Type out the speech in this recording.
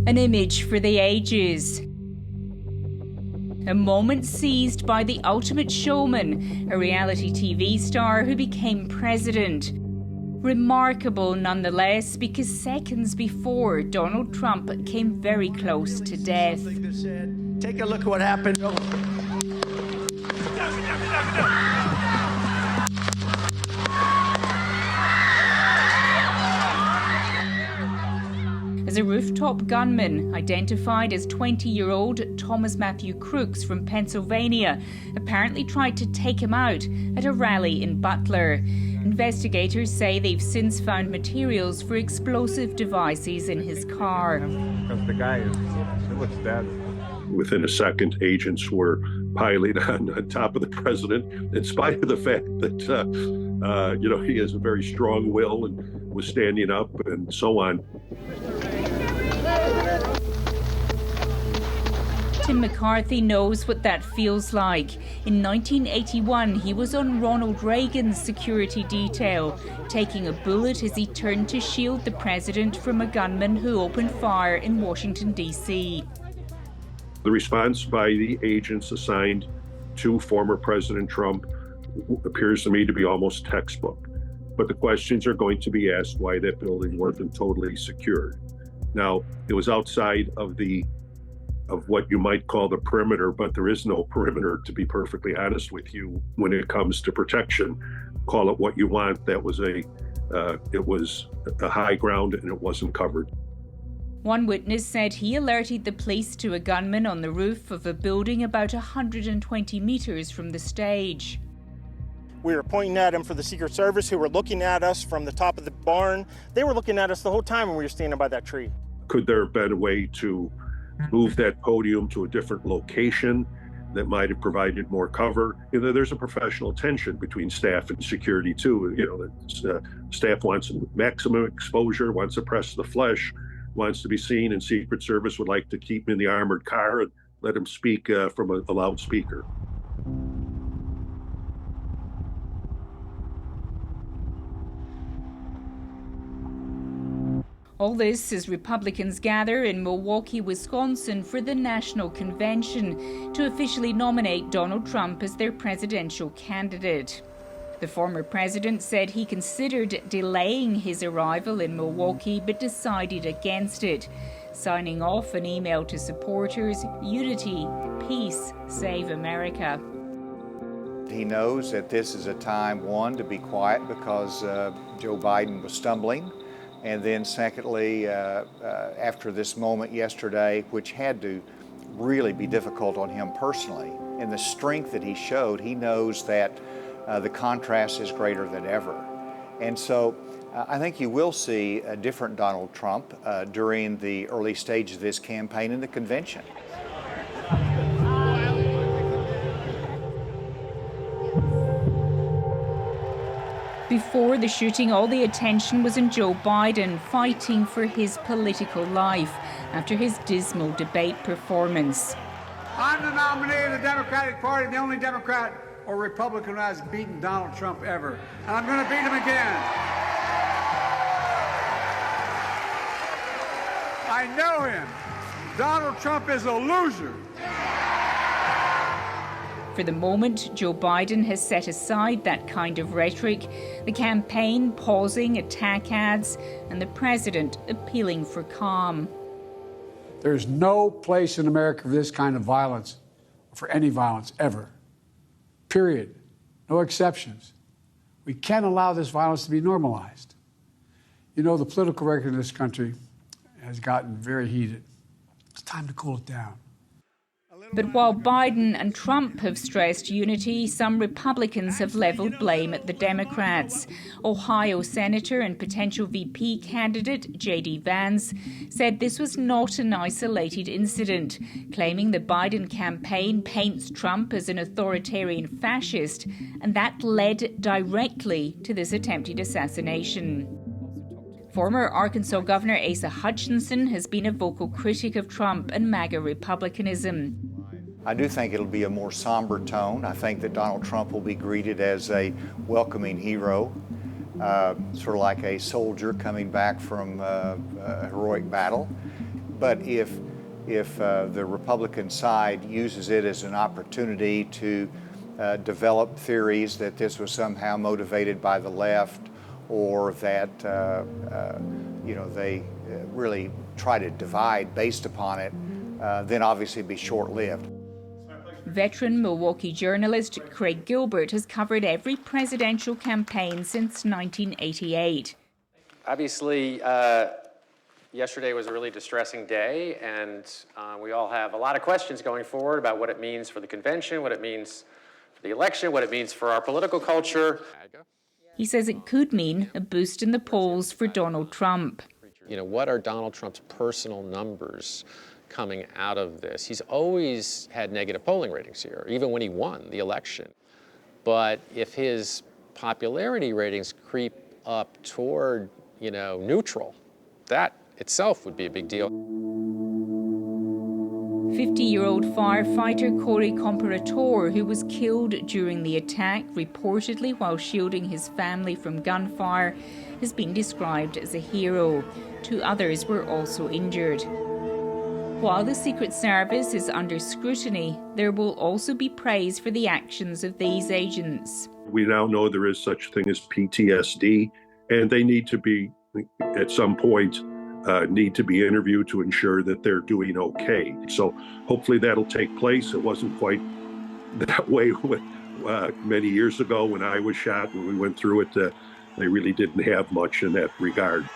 An image for the ages. A moment seized by the ultimate showman, a reality TV star who became president. Remarkable nonetheless, because seconds before, Donald Trump came very close to death. Take a look at what happened. As a rooftop gunman, identified as 20-year-old Thomas Matthew Crooks from Pennsylvania, apparently tried to take him out at a rally in Butler. Investigators say they've since found materials for explosive devices in his car. Because the guy looks dead. Within a second, agents were piling on top of the president, in spite of the fact that, he has a very strong will and was standing up and so on. Tim McCarthy knows what that feels like. In 1981, he was on Ronald Reagan's security detail, taking a bullet as he turned to shield the president from a gunman who opened fire in Washington, D.C. The response by the agents assigned to former President Trump appears to me to be almost textbook. But the questions are going to be asked why that building wasn't totally secured. Now, it was outside of what you might call the perimeter, but there is no perimeter, to be perfectly honest with you, when it comes to protection. Call it what you want. That was it was a high ground and it wasn't covered. One witness said he alerted the police to a gunman on the roof of a building about 120 meters from the stage. We were pointing at him for the Secret Service, who were looking at us from the top of the barn. They were looking at us the whole time when we were standing by that tree. Could there have been a way to move that podium to a different location that might have provided more cover? There's a professional tension between staff and security too. Staff wants maximum exposure, wants to press the flesh, wants to be seen, and Secret Service would like to keep him in the armored car and let him speak from a loudspeaker. All this as Republicans gather in Milwaukee, Wisconsin for the National Convention to officially nominate Donald Trump as their presidential candidate. The former president said he considered delaying his arrival in Milwaukee but decided against it, signing off an email to supporters: "Unity, peace, save America." He knows that this is a time, one, to be quiet because Joe Biden was stumbling. And then secondly, after this moment yesterday, which had to really be difficult on him personally, and the strength that he showed, he knows that the contrast is greater than ever. And so I think you will see a different Donald Trump during the early stages of this campaign in the convention. Before the shooting, all the attention was on Joe Biden fighting for his political life after his dismal debate performance. I'm the nominee of the Democratic Party, the only Democrat or Republican who has beaten Donald Trump ever. And I'm going to beat him again. I know him. Donald Trump is a loser. For the moment, Joe Biden has set aside that kind of rhetoric, the campaign pausing attack ads, and the president appealing for calm. There's no place in America for this kind of violence, for any violence ever. Period. No exceptions. We can't allow this violence to be normalized. The political record in this country has gotten very heated. It's time to cool it down. But while Biden and Trump have stressed unity, some Republicans have leveled blame at the Democrats. Ohio Senator and potential VP candidate J.D. Vance said this was not an isolated incident, claiming the Biden campaign paints Trump as an authoritarian fascist, and that led directly to this attempted assassination. Former Arkansas Governor Asa Hutchinson has been a vocal critic of Trump and MAGA republicanism. I do think it'll be a more somber tone. I think that Donald Trump will be greeted as a welcoming hero, sort of like a soldier coming back from a heroic battle. But if the Republican side uses it as an opportunity to develop theories that this was somehow motivated by the left, or that they really try to divide based upon it, then obviously it'd be short-lived. Veteran Milwaukee journalist Craig Gilbert has covered every presidential campaign since 1988. Obviously, yesterday was a really distressing day, and we all have a lot of questions going forward about what it means for the convention, what it means for the election, what it means for our political culture. He says it could mean a boost in the polls for Donald Trump. What are Donald Trump's personal numbers coming out of this? He's always had negative polling ratings here, even when he won the election. But if his popularity ratings creep up toward, neutral, that itself would be a big deal. 50-year-old firefighter Corey Comparator, who was killed during the attack, reportedly while shielding his family from gunfire, has been described as a hero. 2 others were also injured. While the Secret Service is under scrutiny, there will also be praise for the actions of these agents. We now know there is such a thing as PTSD, and they need to be, at some point, need to be interviewed to ensure that they're doing okay. So hopefully that'll take place. It wasn't quite that way many years ago when I was shot, when we went through it. They really didn't have much in that regard.